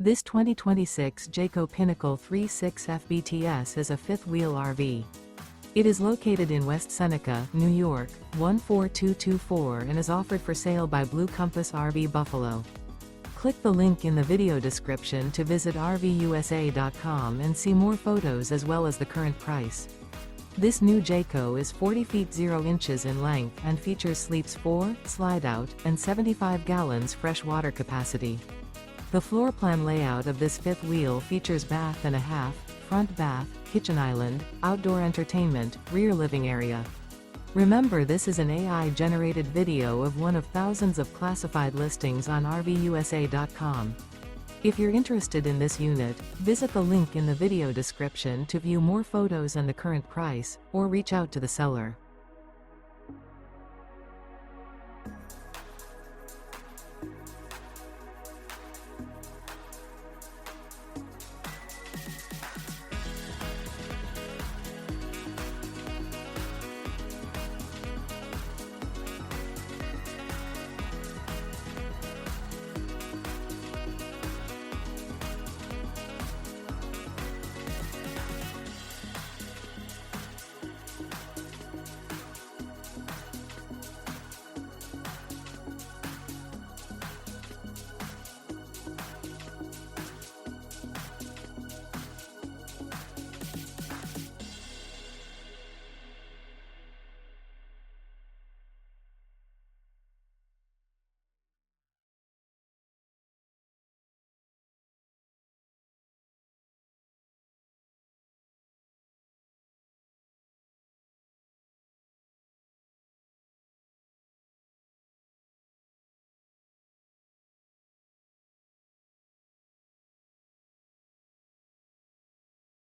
This 2026 Jayco Pinnacle 36 FBTS is a fifth-wheel RV. It is located in West Seneca, New York, 14224 and is offered for sale by Blue Compass RV Buffalo. Click the link in the video description to visit RVUSA.com and see more photos as well as the current price. This new Jayco is 40 feet 0 inches in length and features sleeps 4, slide-out, and 75 gallons fresh water capacity. The floor plan layout of this fifth wheel features bath and a half, front bath, kitchen island, outdoor entertainment, rear living area. Remember, this is an AI-generated video of one of thousands of classified listings on RVUSA.com. If you're interested in this unit, visit the link in the video description to view more photos and the current price, or reach out to the seller.